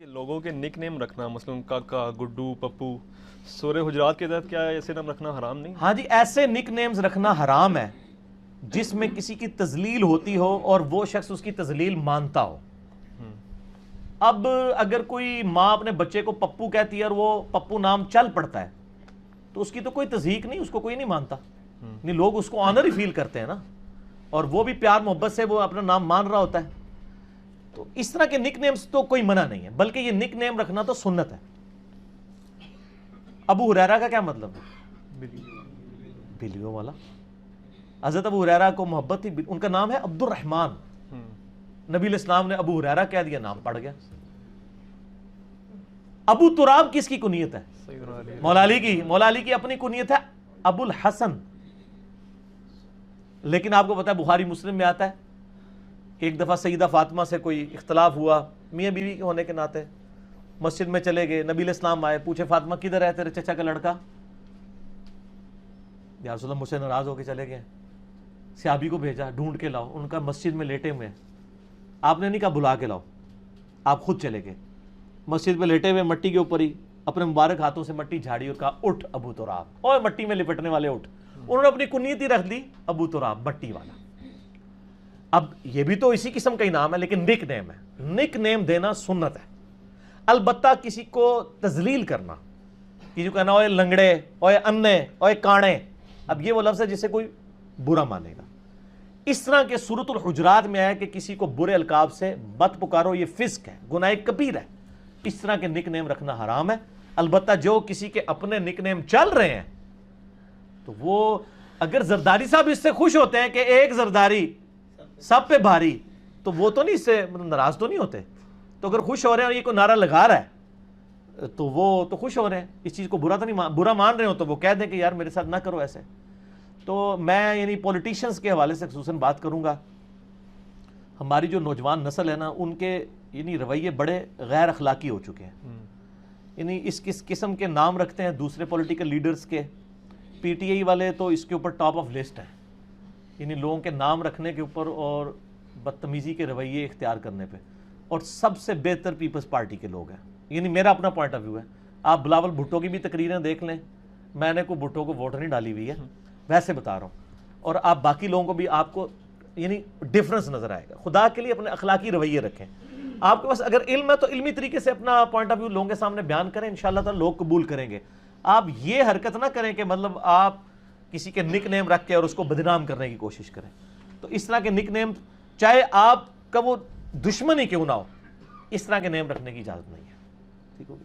کہ لوگوں کے نک نیم رکھنا مثلاً کاکا، گڈو، پپو، سورہ حجرات کے تحت کیا ایسے نام رکھنا حرام نہیں؟ ہاں جی، ایسے نک نیمز رکھنا حرام ہے جس میں کسی کی تذلیل ہوتی ہو اور وہ شخص اس کی تذلیل مانتا ہو۔ اب اگر کوئی ماں اپنے بچے کو پپو کہتی ہے اور وہ پپو نام چل پڑتا ہے تو اس کی تو کوئی تضحیق نہیں، اس کو کوئی نہیں مانتا، نہیں لوگ اس کو آنر ہی فیل کرتے ہیں نا، اور وہ بھی پیار محبت سے وہ اپنا نام مان رہا ہوتا ہے۔ تو اس طرح کے نک نیمز تو کوئی منع نہیں ہے، بلکہ یہ نک نیم رکھنا تو سنت ہے۔ ابو ہریرہ کا کیا مطلب ہے؟ بلیوں والا۔ حضرت ابو ہریرہ کو محبت تھی، ان کا نام ہے عبد الرحمن، نبی علیہ السلام نے ابو ہریرہ کہہ دیا، نام پڑ گیا۔ ابو تراب کس کی کنیت ہے؟ مولا علی کی۔ مولا علی کی اپنی کنیت ہے ابو الحسن، لیکن آپ کو پتا ہے بخاری مسلم میں آتا ہے کہ ایک دفعہ سیدہ فاطمہ سے کوئی اختلاف ہوا، میاں بیوی کے ہونے کے ناطے مسجد میں چلے گئے، نبی علیہ السلام آئے، پوچھے فاطمہ کدھر ہے تیرے چچا کا لڑکا؟ یا رسول اللہ مجھ سے ناراض ہو کے چلے گئے۔ صحابی کو بھیجا، ڈھونڈ کے لاؤ، ان کا مسجد میں لیٹے ہوئے ہیں۔ آپ نے نہیں کہا بلا کے لاؤ، آپ خود چلے گئے، مسجد میں لیٹے ہوئے مٹی کے اوپر ہی اپنے مبارک ہاتھوں سے مٹی جھاڑی اور کہا اٹھ ابو تراب، اور مٹی میں لپٹنے والے اٹھ۔ انہوں نے اپنی کنیت ہی رکھ دی ابو تراب، مٹی والا۔ اب یہ بھی تو اسی قسم کا ہی نام ہے لیکن نک نیم ہے، نک نیم دینا سنت ہے۔ البتہ کسی کو تذلیل کرنا، کسی کو کہنا اوے لنگڑے، اوے انے، اوے کانے، اب یہ وہ لفظ ہے جسے کوئی برا مانے گا۔ اس طرح کے سورۃ الحجرات میں آیا کہ کسی کو برے القاب سے مت پکارو، یہ فسق ہے، گناہ کبیر ہے۔ اس طرح کے نک نیم رکھنا حرام ہے۔ البتہ جو کسی کے اپنے نک نیم چل رہے ہیں تو وہ اگر زرداری صاحب اس سے خوش ہوتے ہیں کہ ایک زرداری سب پہ بھاری، تو وہ تو نہیں اس سے ناراض تو نہیں ہوتے۔ تو اگر خوش ہو رہے ہیں اور یہ کوئی نعرہ لگا رہا ہے تو وہ تو خوش ہو رہے ہیں، اس چیز کو برا تو نہیں برا مان رہے ہو تو وہ کہہ دیں کہ یار میرے ساتھ نہ کرو ایسے۔ تو میں یعنی پولیٹیشنز کے حوالے سے خصوصاً بات کروں گا، ہماری جو نوجوان نسل ہے نا، ان کے یعنی رویے بڑے غیر اخلاقی ہو چکے ہیں۔ یعنی اس قسم کے نام رکھتے ہیں دوسرے پولیٹیکل لیڈرز کے، پی ٹی آئی والے تو اس کے اوپر ٹاپ آف لسٹ ہیں، یعنی لوگوں کے نام رکھنے کے اوپر اور بدتمیزی کے رویے اختیار کرنے پہ، اور سب سے بہتر پیپلز پارٹی کے لوگ ہیں۔ یعنی میرا اپنا پوائنٹ آف ویو ہے، آپ بلاول بھٹو کی بھی تقریریں دیکھ لیں، میں نے کوئی بھٹو کو ووٹ نہیں ڈالی ہوئی ہے، ویسے بتا رہا ہوں، اور آپ باقی لوگوں کو بھی آپ کو یعنی ڈفرنس نظر آئے گا۔ خدا کے لیے اپنے اخلاقی رویے رکھیں، آپ کے پاس اگر علم ہے تو علمی طریقے سے اپنا پوائنٹ آف ویو لوگوں کے سامنے بیان کریں، انشاءاللہ تعالی لوگ قبول کریں گے۔ آپ یہ حرکت نہ کریں کہ مطلب آپ کسی کے نک نیم رکھ کے اور اس کو بدنام کرنے کی کوشش کریں۔ تو اس طرح کے نک نیم چاہے آپ کا وہ دشمن ہی کیوں نہ ہو، اس طرح کے نیم رکھنے کی اجازت نہیں ہے۔ ٹھیک ہوگی؟